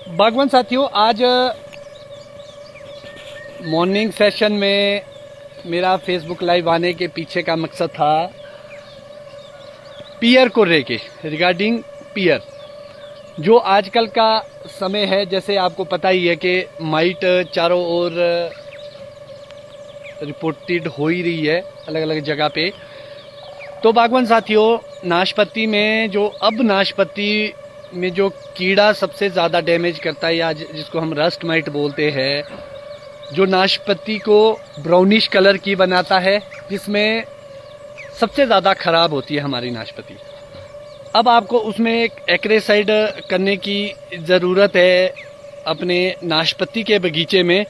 बागवान साथियों, आज मॉर्निंग सेशन में मेरा फेसबुक लाइव आने के पीछे का मकसद था पियर को लेके रिगार्डिंग पियर। जो आजकल का समय है, जैसे आपको पता ही है कि माइट चारों ओर रिपोर्टेड हो ही रही है अलग अलग जगह पे। तो बागवान साथियों, नाशपाती में नाशपाती में जो कीड़ा सबसे ज़्यादा डैमेज करता है या जिसको हम रस्ट माइट बोलते हैं, जो नाशपाती को ब्राउनिश कलर की बनाता है, जिसमें सबसे ज़्यादा ख़राब होती है हमारी नाशपाती। अब आपको उसमें एक एक्रेसाइड करने की ज़रूरत है अपने नाशपाती के बगीचे में।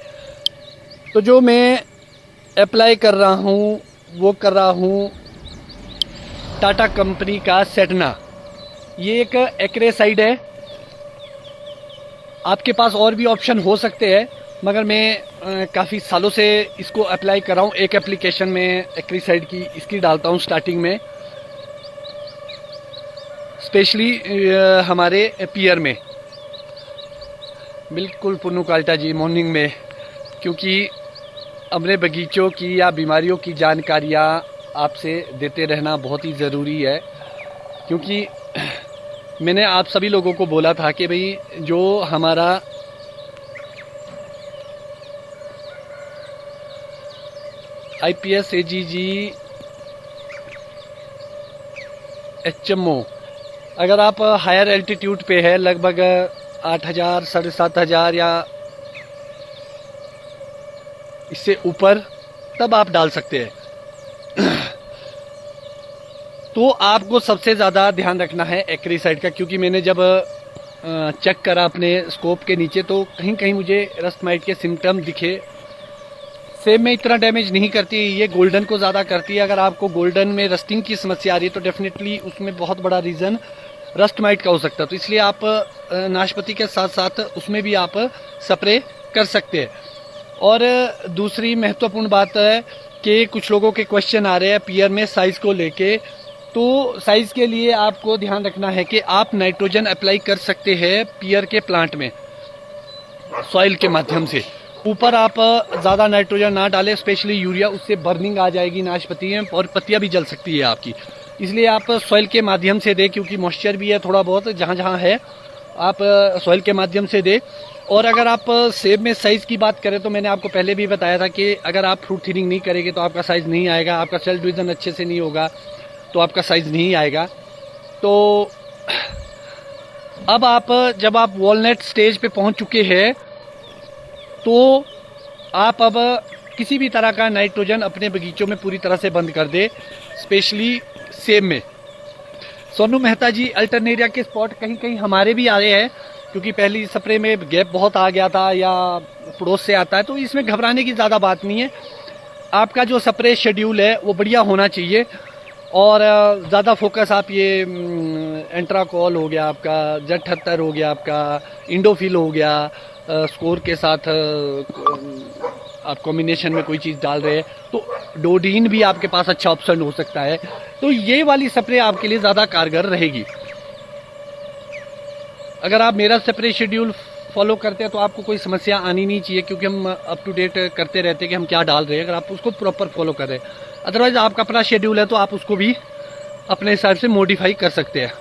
तो जो मैं अप्लाई कर रहा हूँ टाटा कंपनी का सेटना। ये एक एक्रेसाइड है। आपके पास और भी ऑप्शन हो सकते हैं, मगर मैं काफ़ी सालों से इसको अप्लाई कर रहा हूँ। एक एप्लीकेशन में एक्रेसाइड की इसकी डालता हूँ स्टार्टिंग में, स्पेशली हमारे पियर में। बिल्कुल पुन्नू काल्टा जी, मॉर्निंग में, क्योंकि अपने बगीचों की या बीमारियों की जानकारियाँ आपसे देते रहना बहुत ही ज़रूरी है। क्योंकि मैंने आप सभी लोगों को बोला था कि भाई जो हमारा IPS AGG HMO, अगर आप हायर एल्टीट्यूड पे है, लगभग 8,000 7,500 या इससे ऊपर, तब आप डाल सकते हैं। तो आपको सबसे ज़्यादा ध्यान रखना है एक्रेसाइड का, क्योंकि मैंने जब चेक करा अपने स्कोप के नीचे तो कहीं कहीं मुझे रस्ट माइट के सिम्टम दिखे। सेब में इतना डैमेज नहीं करती, ये गोल्डन को ज़्यादा करती है। अगर आपको गोल्डन में रस्टिंग की समस्या आ रही है तो डेफिनेटली उसमें बहुत बड़ा रीज़न रस्ट माइट का हो सकता है। तो इसलिए आप नाशपाती के साथ साथ उसमें भी आप स्प्रे कर सकते हैं। और दूसरी महत्वपूर्ण बात है कि कुछ लोगों के क्वेश्चन आ रहे हैं पियर में साइज़ को लेके। तो साइज़ के लिए आपको ध्यान रखना है कि आप नाइट्रोजन अप्लाई कर सकते हैं पियर के प्लांट में सॉइल के माध्यम से। ऊपर आप ज़्यादा नाइट्रोजन ना डालें, स्पेशली यूरिया, उससे बर्निंग आ जाएगी नाशपाती में और पत्तियां भी जल सकती है आपकी। इसलिए आप सॉइल के माध्यम से दें, क्योंकि मॉइस्चर भी है थोड़ा बहुत जहाँ जहाँ है, आप सॉइल के माध्यम से दें। और अगर आप सेब में साइज़ की बात करें तो मैंने आपको पहले भी बताया था कि अगर आप फ्रूट थिनिंग नहीं करेंगे तो आपका साइज़ नहीं आएगा, आपका सेल डिवीज़न अच्छे से नहीं होगा तो आपका साइज़ नहीं आएगा। तो अब जब आप वॉलनट स्टेज पे पहुंच चुके हैं तो आप अब किसी भी तरह का नाइट्रोजन अपने बगीचों में पूरी तरह से बंद कर दे, स्पेशली सेब में। सोनू मेहता जी, अल्टरनेरिया के स्पॉट कहीं कहीं हमारे भी आ रहे हैं, क्योंकि पहली स्प्रे में गैप बहुत आ गया था या पड़ोस से आता है। तो इसमें घबराने की ज़्यादा बात नहीं है। आपका जो स्प्रे शेड्यूल है वो बढ़िया होना चाहिए। और ज़्यादा फोकस आप ये एंट्राकॉल हो गया आपका, Z78 हो गया आपका, इंडोफिल हो गया, स्कोर के साथ आप कॉम्बिनेशन में कोई चीज़ डाल रहे हैं तो डोडीन भी आपके पास अच्छा ऑप्शन हो सकता है। तो ये वाली स्प्रे आपके लिए ज़्यादा कारगर रहेगी। अगर आप मेरा स्प्रे शेड्यूल फॉलो करते हैं तो आपको कोई समस्या आनी नहीं चाहिए, क्योंकि हम अप टू डेट करते रहते हैं कि हम क्या डाल रहे हैं। अगर आप उसको प्रॉपर फॉलो कर रहे हैं, अदरवाइज आपका अपना शेड्यूल है तो आप उसको भी अपने हिसाब से मॉडिफाई कर सकते हैं।